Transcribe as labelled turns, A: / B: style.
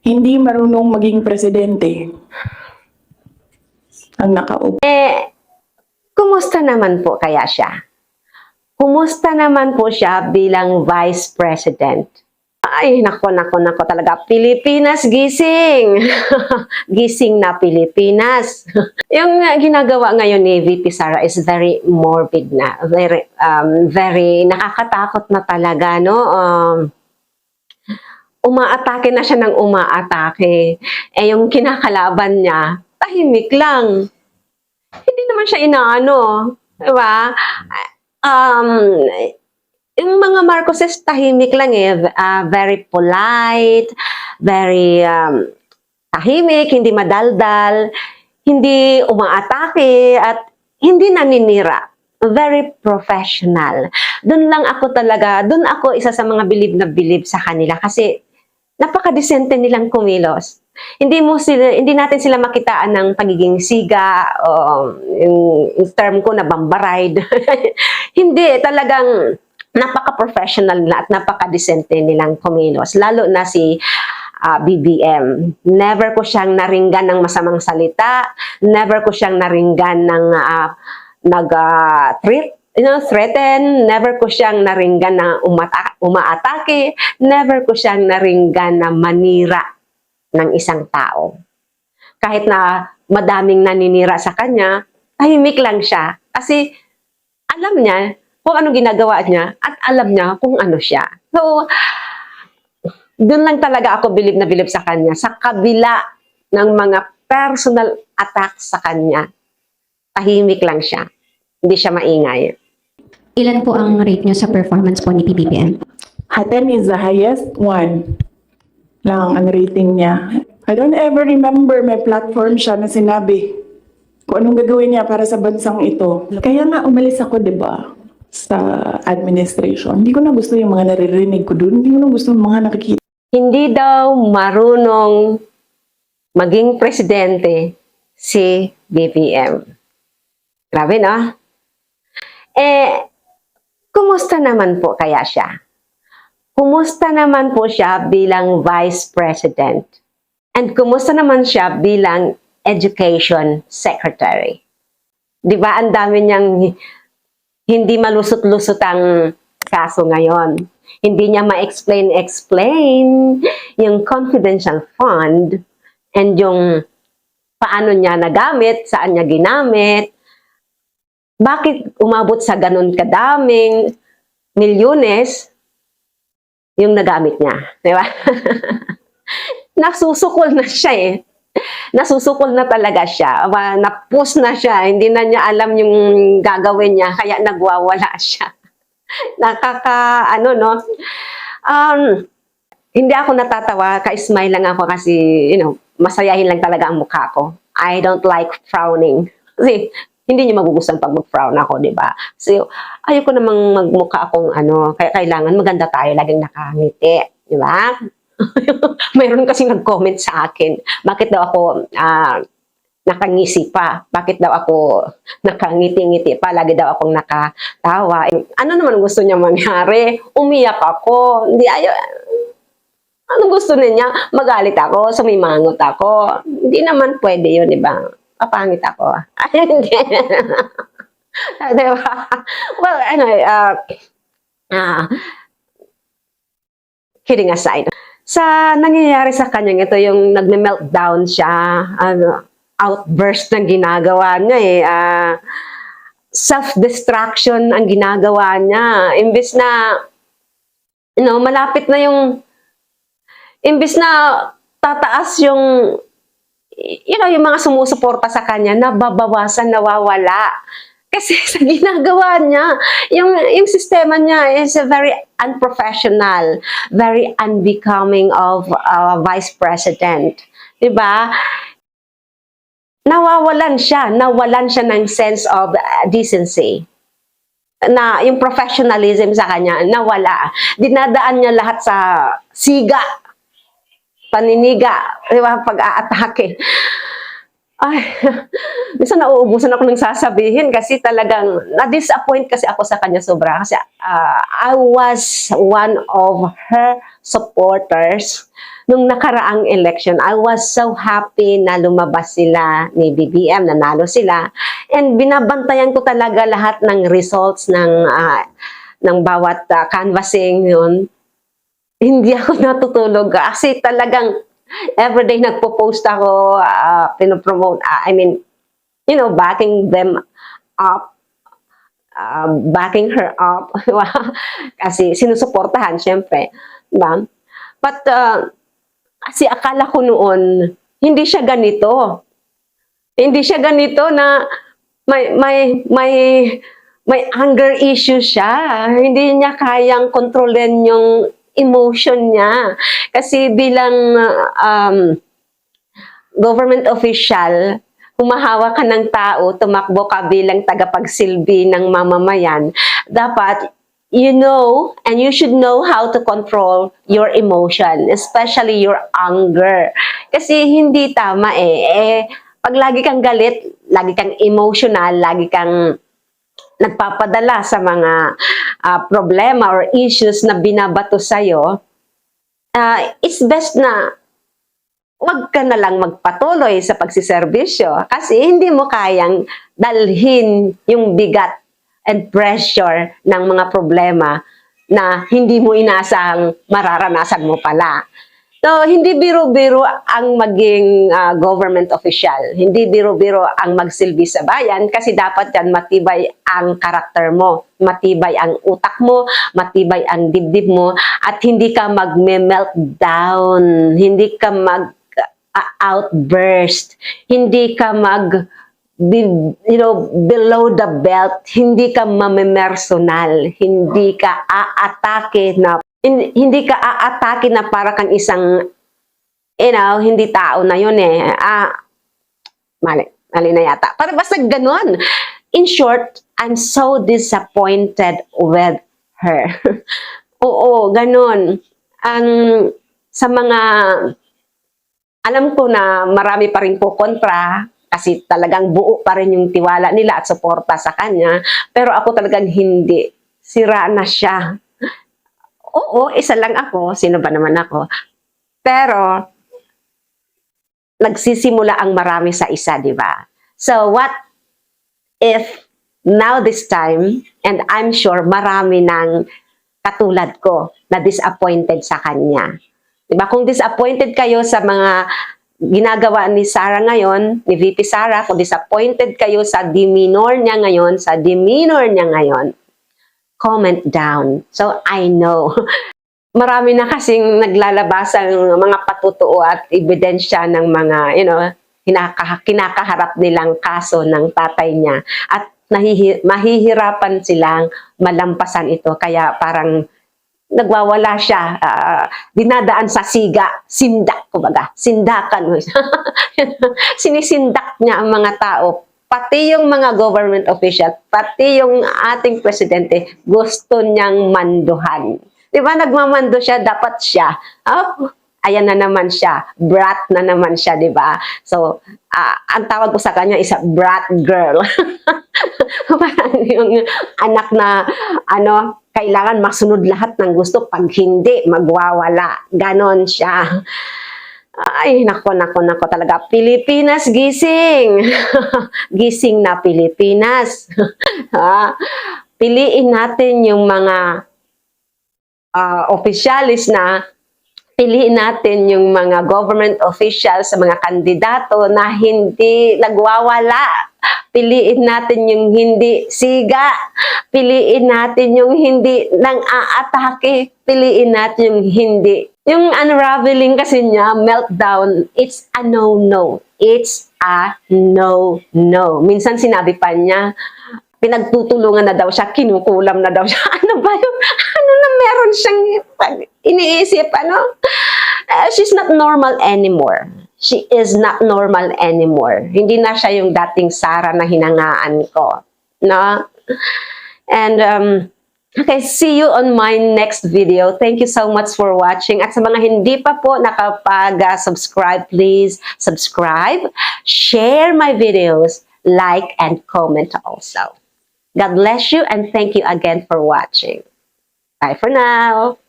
A: Hindi marunong maging presidente ang nakaupo.
B: Kumusta naman po kaya siya? Kumusta naman po siya bilang Vice President? Ay, nako talaga. Pilipinas, gising! Gising na Pilipinas. Yung ginagawa ngayon ni VP Sara is very morbid na. Very nakakatakot na talaga, no? Umaatake na siya ng umaatake. Yung kinakalaban niya, tahimik lang. Hindi naman siya inaano. Diba? Yung mga Marcoses tahimik lang very polite, very tahimik, hindi madaldal, hindi umaatake, at hindi naninira. Very professional. Doon ako isa sa mga bilib sa kanila kasi napaka-decente nilang kumilos. Hindi natin sila makitaan ng pagiging siga o yung term ko na bambaride. Hindi, talagang napaka-professional nila at napaka-decente nilang kumilos. Lalo na si BBM. Never ko siyang naringgan ng masamang salita. Never ko siyang naringgan ng threaten. Never ko siyang naringgan na umaatake. Never ko siyang naringgan na manira ng isang tao. Kahit na madaming naninira sa kanya, tahimik lang siya. Kasi alam niya kung ano ginagawa niya at alam niya kung ano siya. So, doon lang talaga ako bilib na bilib sa kanya. Sa kabila ng mga personal attacks sa kanya, tahimik lang siya. Hindi siya maingay.
C: Ilan po ang rate nyo sa performance po ni PBBM?
A: 10 is the highest, 1 lang ang rating niya. I don't ever remember may platform siya na sinabi kung anong gagawin niya para sa bansang ito. Kaya nga umalis ako, di ba, sa administration. Hindi ko na gusto yung mga naririnig ko doon. Hindi ko na gusto yung mga nakikita.
B: Hindi daw marunong maging presidente si BBM. Grabe, no? Kumusta naman po kaya siya? Kumusta naman po siya bilang Vice President? And kumusta naman siya bilang Education Secretary? Di ba, ang dami niyang hindi malusot-lusot ang kaso ngayon. Hindi niya ma-explain yung confidential fund and yung paano niya nagamit, saan niya ginamit, bakit umabot sa ganun kadaming milyones yung nagamit niya. Di ba? Nasusukol na siya Nasusukol na talaga siya. Napus na siya. Hindi na niya alam yung gagawin niya. Kaya nagwawala siya. Hindi ako natatawa. Ka-smile lang ako kasi, masayahin lang talaga ang mukha ko. I don't like frowning. Kasi, hindi niyo magugustuhan pag mag-frown ako, di ba? So, ayoko namang magmukha akong kaya kailangan maganda tayo, laging nakangiti, di ba? Mayroon kasi nag-comment sa akin, bakit daw ako nakangisi pa? Bakit daw ako nakangiti-ngiti pa? Lagi daw akong nakatawa. Ano naman gusto niya mangyari? Umiyak ako. Ano gusto niya? Magalit ako, sumimangot ako. Hindi naman pwede yun, di ba? Papangit ako. Ay, hindi. Diba? Well, anyway, kidding aside. Sa nangyayari sa kanya, ito yung nag-meltdown siya, outburst ng ginagawa niya self-destruction ang ginagawa niya. Imbis na, malapit na imbis na tataas yung mga sumusuporta sa kanya, nababawasan, nawawala. Kasi sa ginagawa niya, yung sistema niya is very unprofessional, very unbecoming of a vice president. Diba? Nawalan siya ng sense of decency. Na yung professionalism sa kanya, nawala. Dinadaan niya lahat sa siga, paniniga, di ba, pag-aatake. Ay, minsan nauubusan ako ng sasabihin kasi talagang na-disappoint kasi ako sa kanya sobra. Kasi I was one of her supporters nung nakaraang election. I was so happy na lumabas sila ni BBM, nanalo sila. And binabantayan ko talaga lahat ng results ng bawat canvassing yun. Hindi ako natutulog kasi talagang everyday nagpo-post ako, pinopromote, backing them up, backing her up. Kasi sinusuportahan, syempre. Diba? But, kasi akala ko noon, hindi siya ganito. Hindi siya ganito na may anger issue siya. Hindi niya kayang kontrolin yung emotion niya. Kasi bilang government official, humahawa ka ng tao, tumakbo ka bilang tagapagsilbi ng mamamayan, dapat you know and you should know how to control your emotion, especially your anger. Kasi hindi tama pag lagi kang galit, lagi kang emotional, lagi kang nagpapadala sa mga problema or issues na binabato sa'yo, it's best na wag ka na lang magpatuloy sa pagsiservisyo kasi hindi mo kayang dalhin yung bigat and pressure ng mga problema na hindi mo inaasahang mararanasan mo pala. So, hindi biro-biro ang maging government official. Hindi biro-biro ang magsilbi sa bayan kasi dapat yan matibay ang karakter mo, matibay ang utak mo, matibay ang dibdib mo, at hindi ka mag-meltdown, hindi ka outburst, hindi ka below the belt, hindi ka mamemersonal, hindi ka aatake na para kang isang hindi tao na yun mali na yata. Para basta ganun. In short, I'm so disappointed with her. Oo, ganun. Sa mga alam ko na marami pa rin po kontra kasi talagang buo pa rin yung tiwala nila at suporta sa kanya. Pero ako talagang hindi. Sira na siya. Oo, isa lang ako. Sino ba naman ako? Pero, nagsisimula ang marami sa isa, di ba? So, what if now this time, and I'm sure marami ng katulad ko na disappointed sa kanya. Diba? Kung disappointed kayo sa mga ginagawa ni Sara ngayon, ni VP Sara, kung disappointed kayo sa demeanor niya ngayon, comment down. So, I know. Marami na kasing naglalabas ang mga patutuo at ebidensya ng mga, kinakaharap nilang kaso ng tatay niya. At mahihirapan silang malampasan ito. Kaya parang nagwawala siya, dinadaan sa sindak, kumbaga, sindakan. Sinisindak niya ang mga tao, pati yung mga government official, pati yung ating presidente, gusto niyang manduhan. Di ba, nagmamando siya, dapat siya. Ayan na naman siya, brat na naman siya, di ba? So, ang tawag ko sa kanya is a brat girl. Parang yung anak na, kailangan masunod lahat ng gusto, pag hindi, magwawala. Ganon siya. Ay, nako talaga. Pilipinas, gising! Gising na Pilipinas. Piliin natin yung mga opisyalis na, piliin natin yung mga government officials sa mga kandidato na hindi nagwawala. Piliin natin yung hindi siga. Piliin natin yung hindi nang aatake. Piliin natin yung hindi. Yung unraveling kasi niya, meltdown, it's a no-no. It's a no-no. Minsan sinabi pa niya, pinagtutulungan na daw siya, kinukulam na daw siya. Ano ba yung, na meron siyang iniisip, she's not normal anymore. She is not normal anymore. Hindi na siya yung dating Sara na hinangaan ko. No? And, Okay, see you on my next video. Thank you so much for watching. At sa mga hindi pa po nakapag-subscribe, please subscribe, share my videos, like, and comment also. God bless you and thank you again for watching. Bye for now.